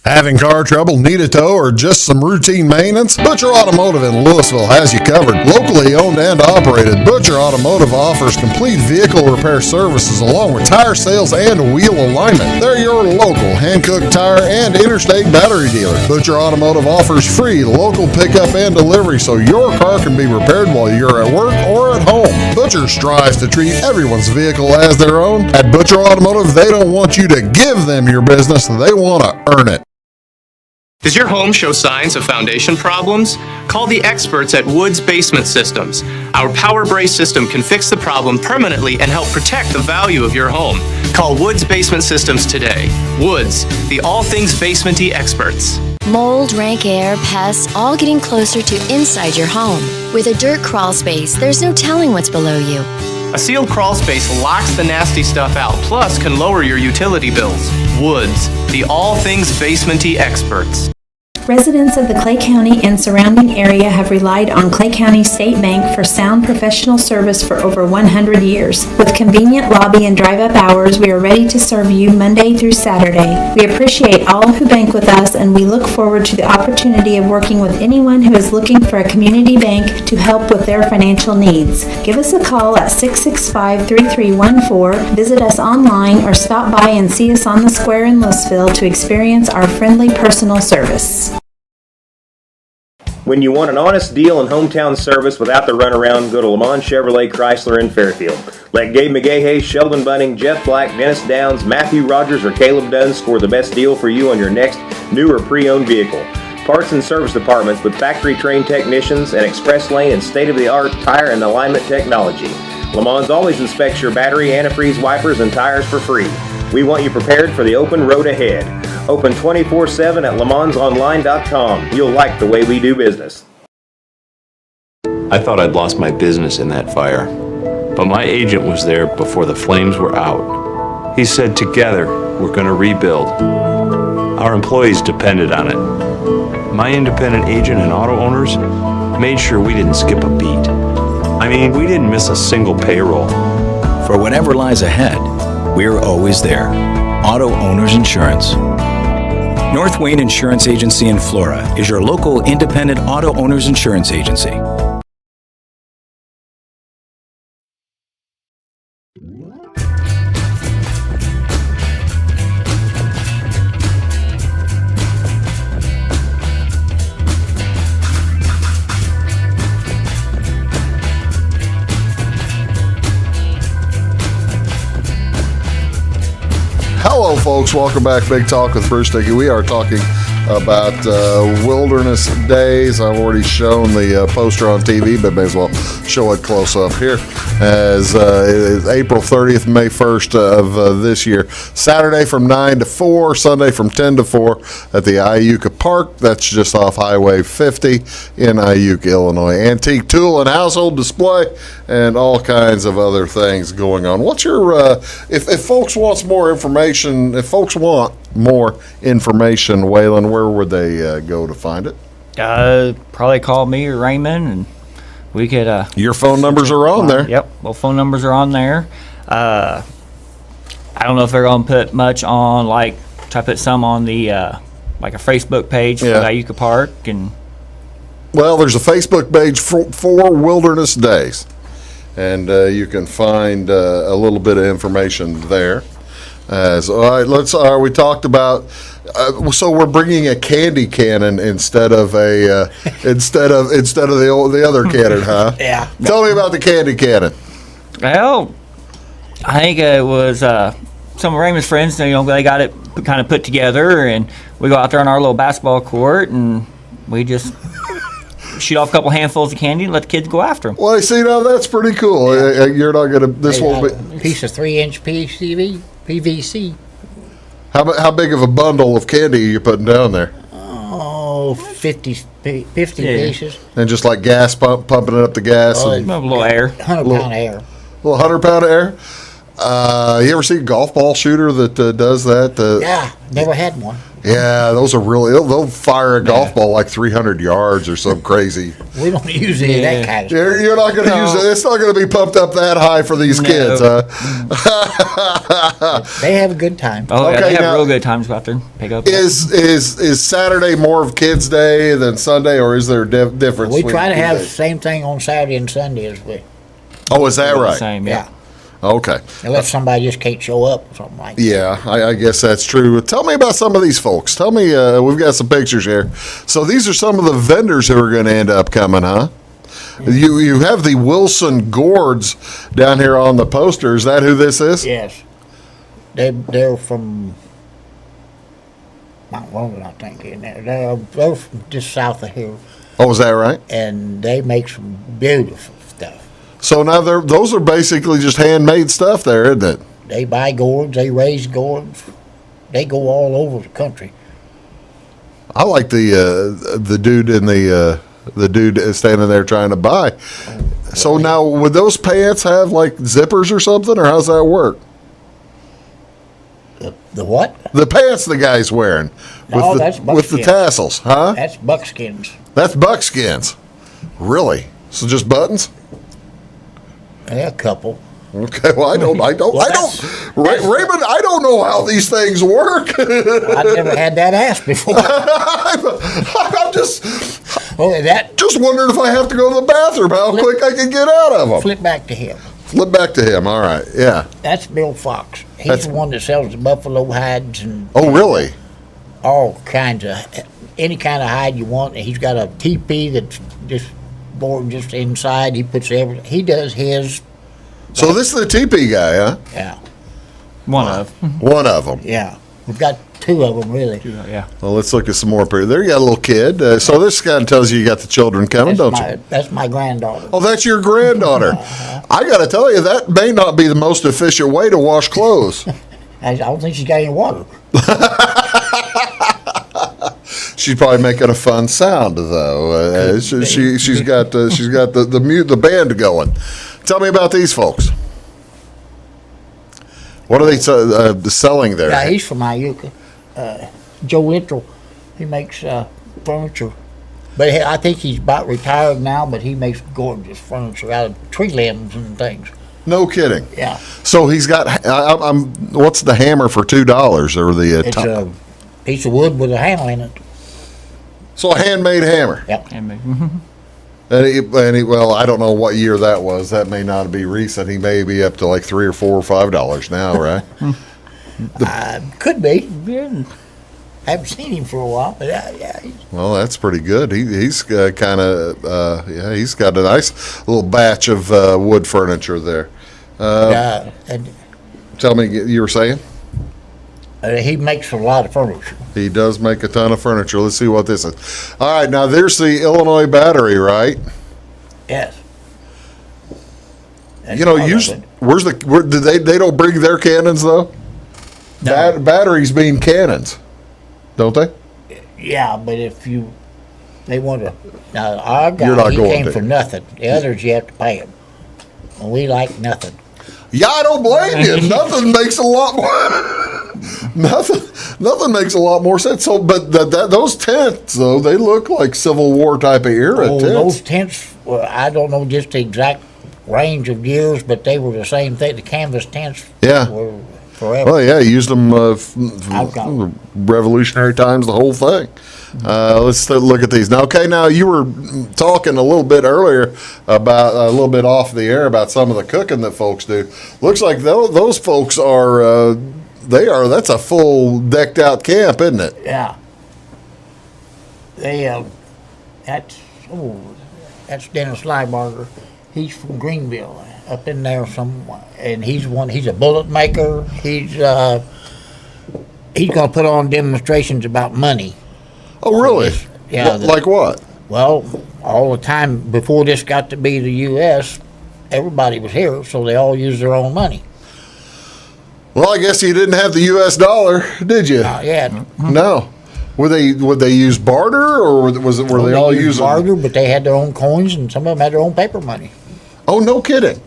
Having car trouble, need a tow, or just some routine maintenance? Butcher Automotive in Louisville has you covered. Locally owned and operated, Butcher Automotive offers complete vehicle repair services along with tire sales and wheel alignment. They're your local hand-cooked tire and interstate battery dealer. Butcher Automotive offers free local pickup and delivery so your car can be repaired while you're at work or at home. Butcher strives to treat everyone's vehicle as their own. At Butcher Automotive, they don't want you to give them your business, they want to earn it. Does your home show signs of foundation problems? Call the experts at Woods Basement Systems. Our power brace system can fix the problem permanently and help protect the value of your home. Call Woods Basement Systems today. Woods, the all things basement-y experts. Mold, rank air, pests, all getting closer to inside your home. With a dirt crawl space, there's no telling what's below you. A sealed crawl space locks the nasty stuff out, plus can lower your utility bills. Woods, the all things basement-y experts. Residents of the Clay County and surrounding area have relied on Clay County State Bank for sound professional service for over 100 years. With convenient lobby and drive-up hours, we are ready to serve you Monday through Saturday. We appreciate all who bank with us, and we look forward to the opportunity of working with anyone who is looking for a community bank to help with their financial needs. Give us a call at 665-3314, visit us online, or stop by and see us on the square in Louisville to experience our friendly personal service. When you want an honest deal and hometown service without the runaround, go to Lamont Chevrolet Chrysler in Fairfield. Let Gabe McGahey, Sheldon Bunning, Jeff Black, Dennis Downs, Matthew Rogers, or Caleb Dunn score the best deal for you on your next new or pre-owned vehicle. Parts and service departments with factory-trained technicians and express lane and state-of-the-art tire and alignment technology. Lamont's always inspects your battery, antifreeze, wipers, and tires for free. We want you prepared for the open road ahead. Open 24/7 at LeMansOnline.com. You'll like the way we do business. I thought I'd lost my business in that fire, but my agent was there before the flames were out. He said, together, we're going to rebuild. Our employees depended on it. My independent agent and auto owners made sure we didn't skip a beat. I mean, we didn't miss a single payroll. For whatever lies ahead, we're always there. Auto Owners Insurance. North Wayne Insurance Agency in Flora is your local independent auto owners insurance agency. Hello, folks. Welcome back. Big Talk with Bruce Dickey. We are talking about Wilderness Days. I've already shown the poster on TV, but may as well show it close up here. As it is April 30th, May 1st of this year. Saturday from 9 to 4, Sunday from 10 to 4 at the Iuka Park. That's just off Highway 50 in Iuka, Illinois. Antique tool and household display and all kinds of other things going on. What's your, if folks want more information, Waylon, where would they go to find it? Probably call me or Raymond, and we could. Your phone numbers are on there. Yep, well, phone numbers are on there. I don't know if they're going to put much on, like, try to put some on the, like a Facebook page for the Iuka Park. And well, there's a Facebook page for Wilderness Days, and you can find a little bit of information there. All right, we talked about. So we're bringing a candy cannon instead of a the other cannon, huh? Yeah. Tell me about the candy cannon. Well, I think it was some of Raymond's friends. They got it kind of put together, and we go out there on our little basketball court, and we just shoot off a couple handfuls of candy and let the kids go after them. Well, see, now that's pretty cool. Yeah. You're not gonna. This won't be a piece of 3-inch PVC. How big of a bundle of candy are you putting down there? Oh, 50 pieces. And just like gas pumping it up the gas. And a little air. 100-pound air. A little 100-pound air. You ever see a golf ball shooter that does that? Yeah, never had one. Yeah, those are really. They'll fire a golf ball like 300 yards or something crazy. We don't use any of that kind of stuff. You're not going to use it. It's not going to be pumped up that high for these kids, huh? They have a good time. Oh, yeah, they have real good times out there. Pick up. Is Saturday more of Kids' Day than Sunday, or is there a difference? We try to have the same thing on Saturday and Sunday as we. Oh, is that right? Same, yeah. Okay. Unless somebody just can't show up or something like that. Yeah, I guess that's true. Tell me about some of these folks. Tell me, we've got some pictures here. So these are some of the vendors who are going to end up coming, huh? You have the Wilson Gourds down here on the poster. Is that who this is? Yes. They're from Mount Roman, I think. They're from just south of here. Oh, is that right? And they make some beautiful stuff. So now those are basically just handmade stuff there, isn't it? They buy gourds, they raise gourds. They go all over the country. I like the dude in the dude standing there trying to buy. So now, would those pants have like zippers or something, or how's that work? The what? The pants the guy's wearing with the tassels, huh? That's buckskins. That's buckskins. Really? So just buttons? Yeah, a couple. Okay, well, Raymond, I don't know how these things work. I've never had that asked before. I'm just wondering if I have to go to the bathroom, how quick I can get out of them. Flip back to him. All right, yeah. That's Bill Fox. He's the one that sells the buffalo hides and. Oh, really? All kinds of, any kind of hide you want. He's got a teepee that's just board just inside. He puts everything. He does his. So this is the teepee guy, huh? Yeah. One of them. Yeah. We've got two of them, really. Yeah. Well, let's look at some more. There you got a little kid. So this kind of tells you got the children coming, don't you? That's my granddaughter. Oh, that's your granddaughter. I got to tell you, that may not be the most efficient way to wash clothes. I don't think she's got any water. She's probably making a fun sound though. She's got the band going. Tell me about these folks. What are they selling there? Yeah, he's from Ayuka. Joe Littrell. He makes furniture, but I think he's about retired now. But he makes gorgeous furniture out of tree limbs and things. No kidding. Yeah. So he's got. What's the hammer for $2 or the? It's a piece of wood with a handle in it. So a handmade hammer. Yep. Handmade. Well, I don't know what year that was. That may not be recent. He may be up to like $3 or $4 or $5 now, right? Could be. I haven't seen him for a while, but yeah. Well, that's pretty good. He's kind of he's got a nice little batch of wood furniture there. And tell me, you were saying? He makes a lot of furniture. He does make a ton of furniture. Let's see what this is. All right, now there's the Illinois battery, right? Yes. That's You know, part of it. do they don't bring their cannons though? No. Batteries mean cannons, don't they? Yeah, but they want to. Now our You're not guy, he going came to. for nothing. The others, you have to pay them. And we like nothing. Yeah, I don't blame you. Nothing makes a lot more. nothing makes a lot more sense. So, but those tents though, they look like Civil War type of era tents. Those tents, well, I don't know just the exact range of years, but they were the same thing. The canvas tents Yeah. were forever. Well, yeah, used them I've got revolutionary times, the whole thing. Let's look at these now. Okay, now you were talking a little bit earlier about a little bit off the air about some of the cooking that folks do. Looks like those folks are that's a full decked out camp, isn't it? Yeah. They that's Dennis Lybarger. He's from Greenville, up in there somewhere, and he's a bullet maker. He's going to put on demonstrations about money. Oh, really? Yeah. Like what? Well, all the time before this got to be the U.S., everybody was here, so they all used their own money. Well, I guess you didn't have the U.S. dollar, did you? Not yet. No. Would they use barter, or were they all used using barter? But they had their own coins, and some of them had their own paper money. Oh, no kidding.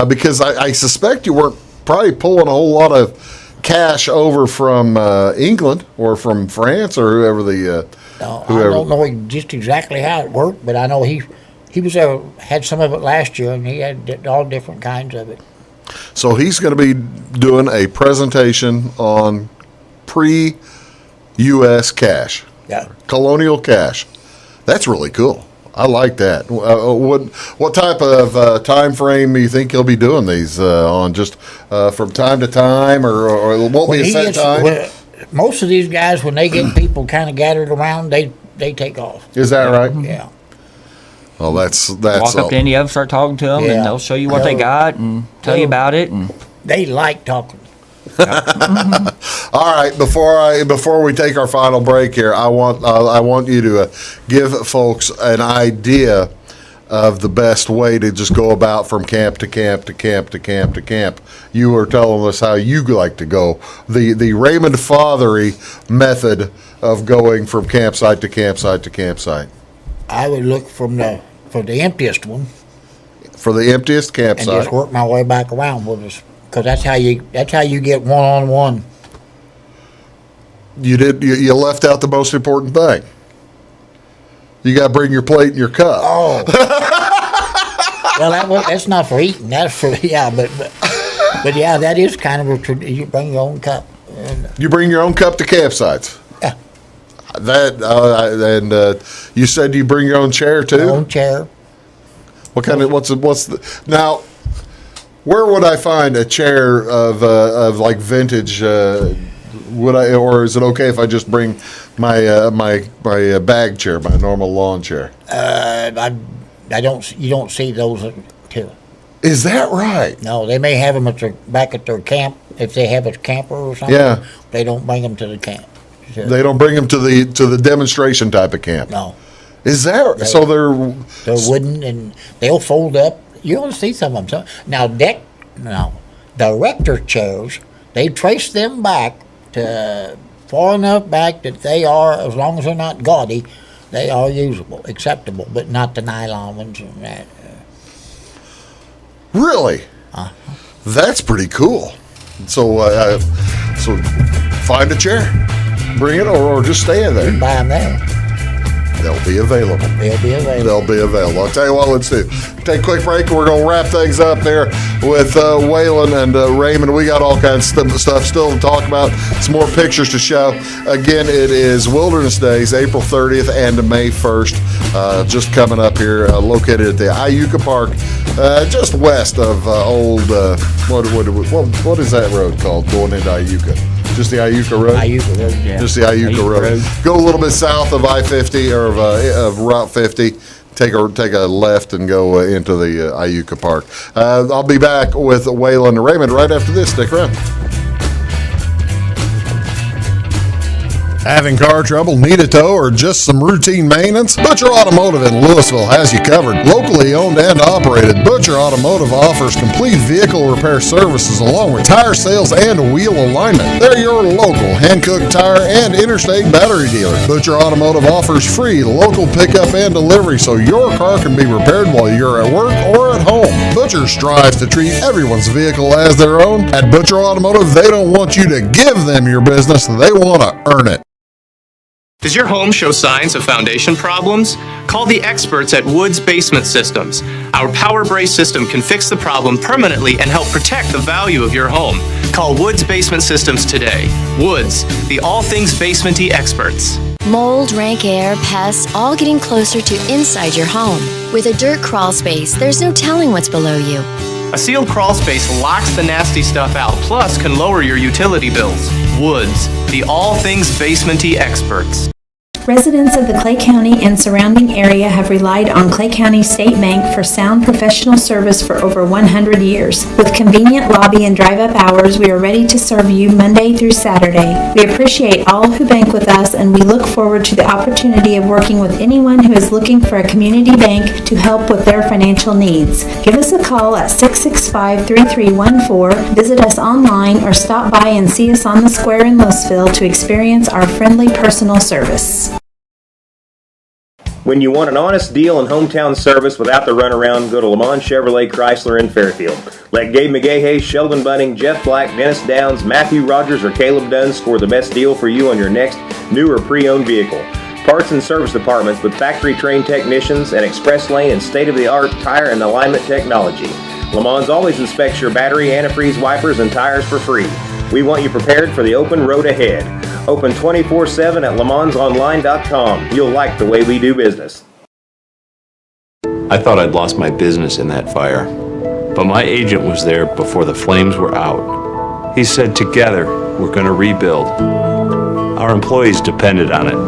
Because I suspect you weren't probably pulling a whole lot of cash over from England or from France or whoever I don't know just exactly how it worked, but I know he was there, had some of it last year, and he had all different kinds of it. So he's going to be doing a presentation on pre-U.S. cash. Yeah. Colonial cash. That's really cool. I like that. What type of time frame do you think he'll be doing these on? Just from time to time, or it won't be a set time? Most of these guys, when they get people kind of gathered around, they take off. Is that right? Yeah. Well, that's walk up to any of them, start talking to them, and they'll show you what they got and tell you about it. And they like talking. All right, before we take our final break here, I want you to give folks an idea of the best way to just go about from camp to camp to camp to camp to camp. You were telling us how you like to go. The Raymond Fatheree method of going from campsite to campsite to campsite. I would look for the emptiest one. For the emptiest campsite. And just work my way back around with us. Because that's how you get one-on-one. You left out the most important thing. You got to bring your plate and your cup. Oh. Well, that's not for eating. That's for but yeah, that is kind of a tradition. You bring your own cup. You bring your own cup to campsites. Yeah. And you said you bring your own chair too. Your own chair. What's the now? Where would I find a chair of like vintage? Or is it okay if I just bring my bag chair, my normal lawn chair? You don't see those too. Is that right? No, they may have them back at their camp if they have a camper or something. Yeah. They don't bring them to the camp. So, they don't bring them to the demonstration type of camp. No. Is that so? They're wooden and they'll fold up. You're going to see some of them. Now, director chairs, they trace them back to far enough back that they are, as long as they're not gaudy, they are usable, acceptable, but not the nylon ones and that. Really? That's pretty cool. So find a chair, bring it, or just stand there. You can buy them there. They'll be available. They'll be available. I'll tell you what, let's do. Take a quick break. We're going to wrap things up there with Waylon and Raymond. We got all kinds of stuff still to talk about. Some more pictures to show. Again, it is Wilderness Days, April 30th and May 1st. Just coming up here, located at the Iuka Park, just west of old, what is that road called going into Ayuka? Just the Ayuka Road? Ayuka Road, yeah. Just the Ayuka Road. Go a little bit south of I-50 or of Route 50. Take a left and go into the Iuka Park. I'll be back with Waylon and Raymond right after this. Stick around. Having car trouble, need a tow, or just some routine maintenance? Butcher Automotive in Louisville has you covered. Locally owned and operated, Butcher Automotive offers complete vehicle repair services along with tire sales and wheel alignment. They're your local Hankook tire and interstate battery dealer. Butcher Automotive offers free local pickup and delivery so your car can be repaired while you're at work or at home. Butcher strives to treat everyone's vehicle as their own. At Butcher Automotive, they don't want you to give them your business, they want to earn it. Does your home show signs of foundation problems? Call the experts at Woods Basement Systems. Our power brace system can fix the problem permanently and help protect the value of your home. Call Woods Basement Systems today. Woods, the all things basementy experts. Mold, rank air, pests, all getting closer to inside your home. With a dirt crawl space, there's no telling what's below you. A sealed crawl space locks the nasty stuff out, plus can lower your utility bills. Woods, the all things basementy experts. Residents of the Clay County and surrounding area have relied on Clay County State Bank for sound professional service for over 100 years. With convenient lobby and drive-up hours, we are ready to serve you Monday through Saturday. We appreciate all who bank with us, and we look forward to the opportunity of working with anyone who is looking for a community bank to help with their financial needs. Give us a call at 665-3314, visit us online, or stop by and see us on the square in Louisville to experience our friendly personal service. When you want an honest deal and hometown service without the runaround, go to Lamont Chevrolet Chrysler in Fairfield. Let Gabe McGahey, Sheldon Bunning, Jeff Black, Dennis Downs, Matthew Rogers, or Caleb Dunn score the best deal for you on your next new or pre-owned vehicle. Parts and service departments with factory-trained technicians and express lane and state-of-the-art tire and alignment technology. Lamont always inspects your battery, antifreeze, wipers, and tires for free. We want you prepared for the open road ahead. Open 24/7 at LeMansOnline.com. You'll like the way we do business. I thought I'd lost my business in that fire, but my agent was there before the flames were out. He said, together, we're going to rebuild. Our employees depended on it.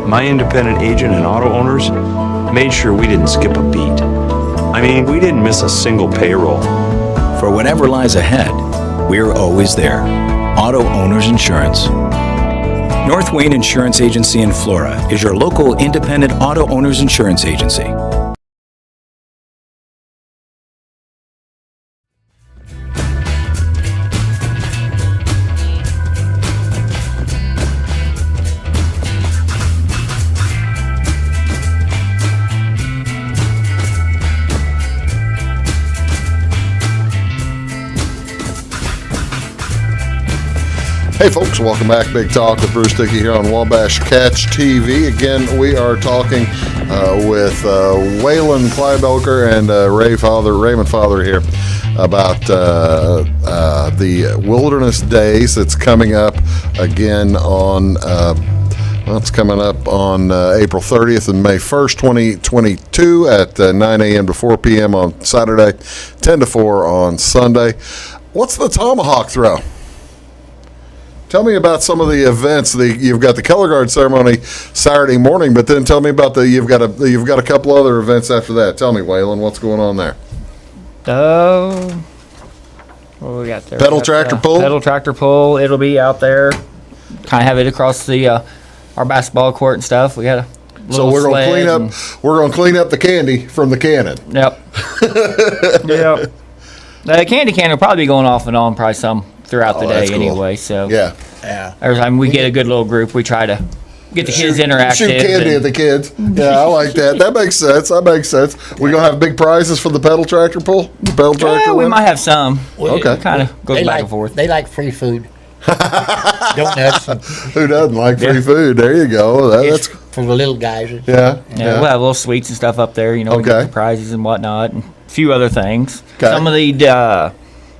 My independent agent and auto owners made sure we didn't skip a beat. I mean, we didn't miss a single payroll. For whatever lies ahead, we're always there. Auto Owners Insurance. North Wayne Insurance Agency in Flora is your local independent auto owners insurance agency. Hey folks, welcome back. Big Talk with Bruce Dickey here on Wabash Catch TV. Again, we are talking with Waylon Kleiboeker and Raymond Fatheree here about the Wilderness Days that's coming up again on it's coming up on April 30th and May 1st, 2022 at 9 a.m. to 4 p.m. on Saturday, 10 to 4 on Sunday. What's the tomahawk throw? Tell me about some of the events. You've got the color guard ceremony Saturday morning, but then tell me about you've got a couple other events after that. Tell me, Waylon, what's going on there? What we got there? Pedal tractor pull. Pedal tractor pull. It'll be out there. Kind of have it across the our basketball court and stuff. We got a little so we're gonna sled clean up. We're gonna clean up the candy from the cannon. Yep. Yep. The candy can will probably be going off and on probably some throughout the day anyway. So yeah. Every time we get a good little group, we try to get the kids interactive. Shoot candy at the kids. Yeah, I like that. That makes sense. We gonna have big prizes for the pedal tractor pull. The pedal tractor. Yeah, we might have some. Okay. Kind of goes back and forth. They like free food. Donuts. Who doesn't like free food? There you go. That's for the little guys. Yeah, we'll have little sweets and stuff up there. We get the prizes and whatnot, and a few other things. Okay. Some of the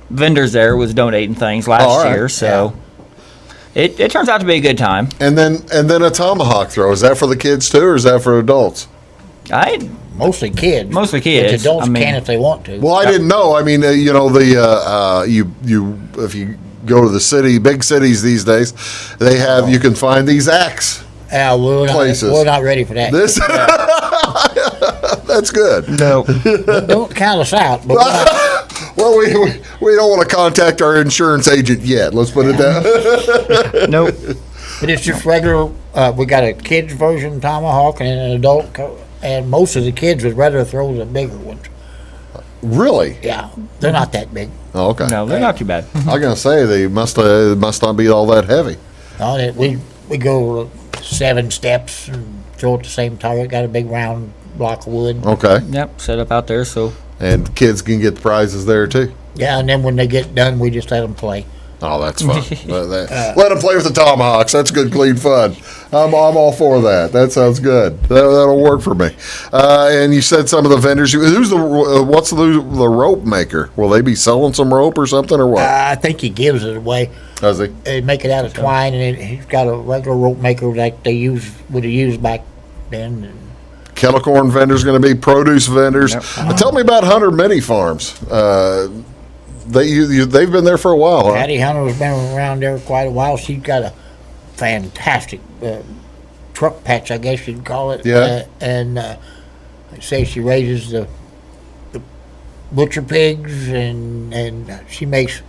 vendors there was donating things last year, so it turns out to be a good time. And then a tomahawk throw. Is that for the kids too, or is that for adults? Mostly kids. Mostly kids. Which adults can if they want to. Well, I didn't know. I mean, if you go to the big cities these days, they have you can find these axe places. We're not ready for that. That's good. No, don't count us out. But well, we don't want to contact our insurance agent yet. Let's put it down. Nope. But it's just regular. We got a kids version tomahawk and an adult, and most of the kids would rather throw the bigger ones. Really? Yeah, they're not that big. Oh, okay. No, they're not too bad. I was gonna say they must not be all that heavy. No, we go 7 steps and throw at the same target. Got a big round block of wood. Okay. Yep, set up out there. So And kids can get the prizes there too. Yeah, and then when they get done, we just let them play. Oh, that's fun. Let them play with the tomahawks. That's good, clean fun. I'm all for that. That sounds good. That'll work for me. And you said some of the vendors. What's the rope maker? Will they be selling some rope or something or what? I think he gives it away. Does he? They make it out of twine, and he's got a regular rope maker like they would have used back then. Kettle corn vendors going to be produce vendors. Yep. Tell me about Hunter Mini Farms. They've been there for a while, huh? Patty Hunter's been around there quite a while. She's got a fantastic truck patch, I guess you'd call it. Yeah. And say she raises the butcher pigs, and she makes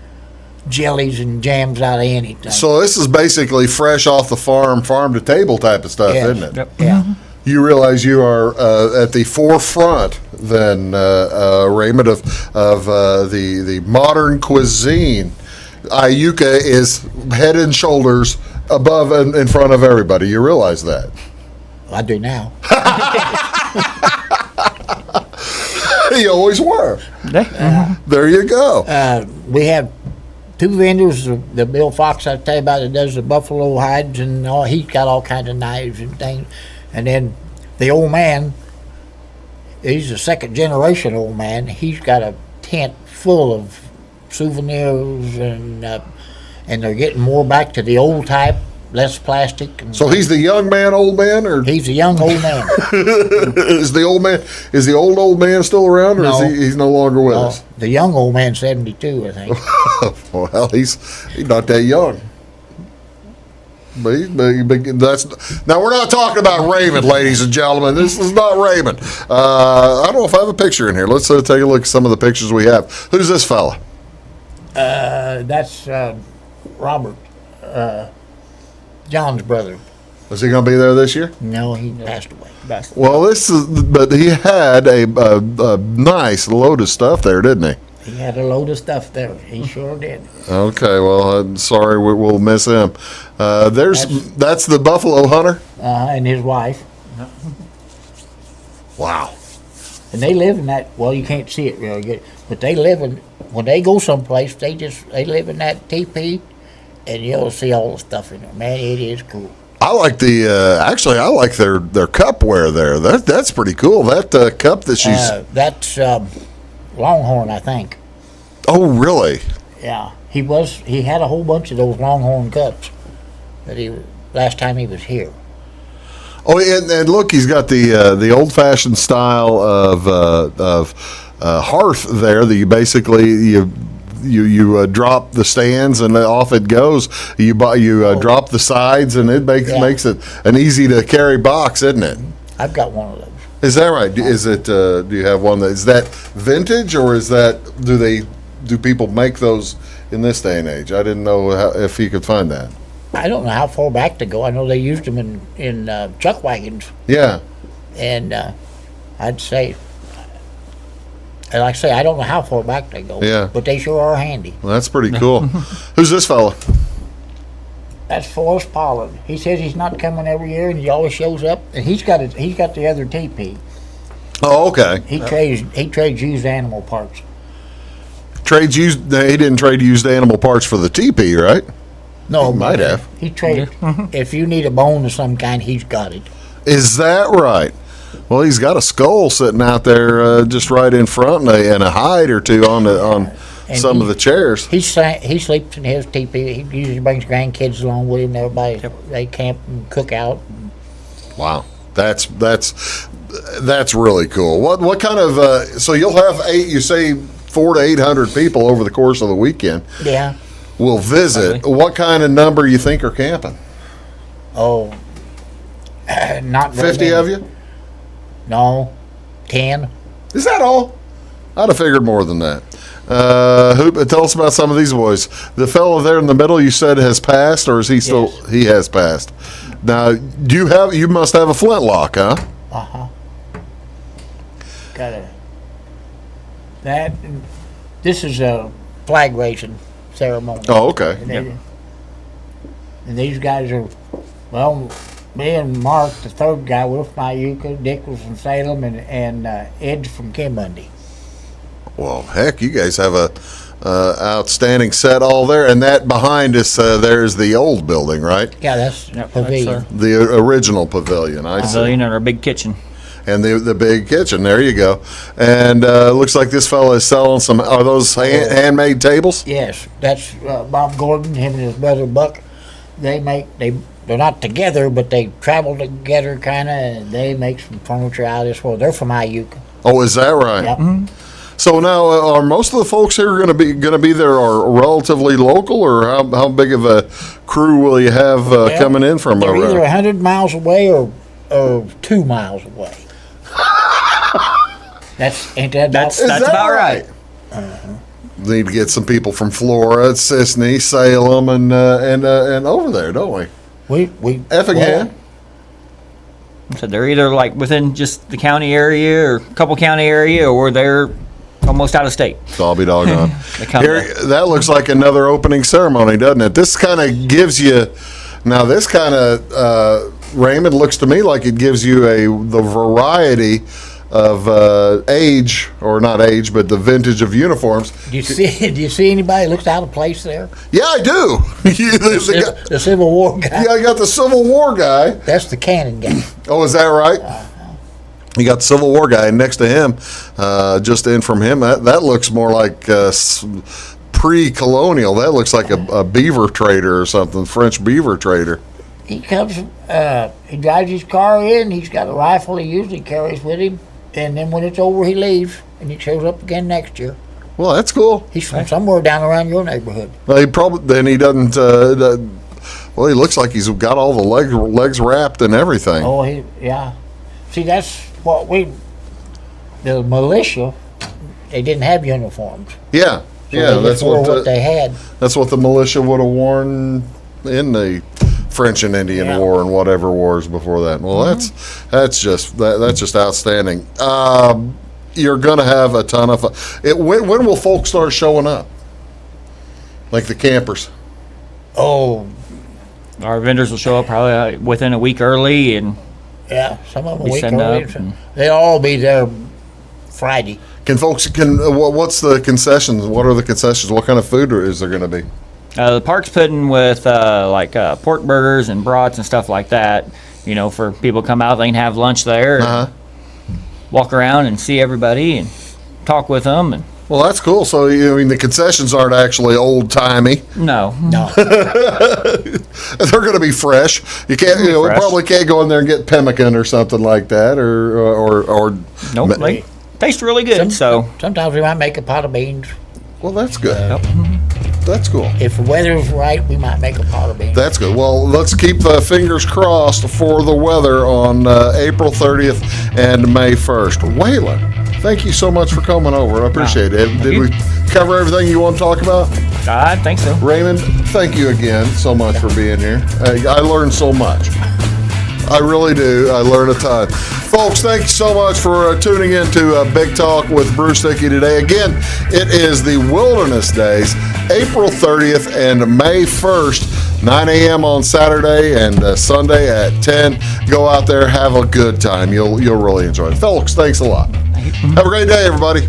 jellies and jams out of anything. So this is basically fresh off the farm to table type of stuff, Yes. isn't it? Yep. Yeah. You realize you are at the forefront, then, Raymond, of the modern cuisine. Ayuka is head and shoulders above and in front of everybody. You realize that? I do now. You always were. There you go. We have 2 vendors. The Bill Fox I tell you about that does the buffalo hides and all. He's got all kinds of knives and things. And then the old man, he's a second generation old man. He's got a tent full of souvenirs, and they're getting more back to the old type, less plastic. And so he's the young man, old man, or he's a young old man. Is the old man still around, or No. is he's no longer with us? The young old man, 72, I think. Well, he's not that young. But that's now we're not talking about Raymond, ladies and gentlemen. This is not Raymond. I don't know if I have a picture in here. Let's take a look at some of the pictures we have. Who's this fella? That's Robert, John's brother. Is he going to be there this year? No, he passed away. Well, but he had a nice load of stuff there, didn't he? He had a load of stuff there. He sure did. Okay, well, I'm sorry, we'll miss him. That's the Buffalo Hunter? And his wife. Wow. And they live in that, well, you can't see it really good, but they live in, when they go someplace, they live in that teepee, and you'll see all the stuff in there. Man, it is cool. I like I like their cupware there. That's pretty cool. That cup that she's... That's Longhorn, I think. Oh, really? Yeah. He had a whole bunch of those Longhorn cups last time he was here. Oh, and look, he's got the old-fashioned style of hearth there that you basically you drop the stands and off it goes. You drop the sides and it makes it an easy to carry box, isn't it? I've got one of those. Is that right? Is it? Do you have one is that vintage, or is that do people make those in this day and age? I didn't know if you could find that. I don't know how far back to go. I know they used them in chuck wagons. Yeah. And I'd say, like I say, I don't know how far back they go. Yeah. But they sure are handy. Well, that's pretty cool. Who's this fella? That's Forrest Pollard. He says he's not coming every year, and he always shows up. And he's got the other teepee. Oh, okay. He trades used animal parts. He didn't trade used animal parts for the teepee, right? No, he might have. He traded. If you need a bone of some kind, he's got it. Is that right? Well, he's got a skull sitting out there just right in front, and a hide or two on some of the chairs. He sleeps in his teepee. He usually brings grandkids along with him. Everybody they camp and cook out. Wow, that's really cool. What kind of so you'll have 400 to 800 people over the course of the weekend. Yeah. Will visit. Probably. What kind of number you think are camping? Oh, not 50 of you? No, 10. Is that all? I'd have figured more than that. Tell us about some of these boys. The fellow there in the middle, you said has passed, or is he still? Yes. He has passed. Now, you must have a flintlock, huh? This is a flag raising ceremony. Oh, okay. And these guys are, well, me and Mark, the third guy, we're from Ayuka, Dick was from Salem, and Ed's from Kimmundy. Well, heck, you guys have a outstanding set all there, and that behind us, there's the old building, right? Yeah, that's pavilion. The original pavilion. I see. Pavilion and our big kitchen. And the big kitchen. There you go. And looks like this fellow is selling some. Are those handmade tables? Yes, that's Bob Gordon, him and his brother Buck. They're not together, but they travel together kind of, and they make some furniture out of this world. They're from Iuka. Oh, is that right? Yep. Mm-hmm. So now, are most of the folks here going to be there are relatively local, or how big of a crew will you have coming in from They're around? either 100 miles away or 2 miles away. That's about right. Need to get some people from Flora, Sisney, Salem, and over there, don't we? We Effingham. So they're either like within just the county area or a couple county area, or they're almost out of state. I'll be doggone. Here, that looks like another opening ceremony, doesn't it? This kind of gives you. Now, this kind of Raymond looks to me like it gives you the variety of age, or not age, but the vintage of uniforms. Do you see anybody that looks out of place there? Yeah, I do. The Civil War guy. Yeah, I got the Civil War guy. That's the cannon guy. Oh, is that right? You got the Civil War guy, and next to him, just in from him, that looks more like pre-colonial. That looks like a beaver trader or something, French beaver trader. He comes, he drives his car in, he's got a rifle he usually carries with him, and then when it's over, he leaves, and he shows up again next year. Well, that's cool. He's from somewhere down around your neighborhood. Well, he doesn't, well, he looks like he's got all the legs wrapped and everything. Oh, yeah. See, that's what the militia, they didn't have uniforms. Yeah, So that's what they had. That's what the militia would have worn in the French and Indian War and whatever wars before that. Well, that's just outstanding. You're going to have a ton of fun. When will folks start showing up? Like the campers? Oh, our vendors will show up probably within a week early, and yeah, some of them we a week send early. up. They'll all be there Friday. What's the concessions? What are the concessions? What kind of food is there going to be? The park's putting with pork burgers and brats and stuff like that. You know, for people to come out, they can have lunch there, and walk around and see everybody and talk with them. And well, that's cool. So the concessions aren't actually old timey. No. They're going to be fresh. You can't. We probably can't go in there and get pemmican or something like that, or nope. They taste really good. Sometimes we might make a pot of beans. Well, that's good. That's cool. If the weather's right, we might make a pot of beans. That's good. Well, let's keep fingers crossed for the weather on April 30th and May 1st. Waylon, thank you so much for coming over. I appreciate it. Did we cover everything you want to talk about? I think so. Raymond, thank you again so much for being here. I learned so much. I really do. I learned a ton. Folks, thank you so much for tuning in to Big Talk with Bruce Dickey today. Again, it is the Wiilderness Days, April 30th and May 1st, 9 a.m. on Saturday and Sunday at 10. Go out there, have a good time. You'll really enjoy it. Folks, thanks a lot. Have a great day, everybody.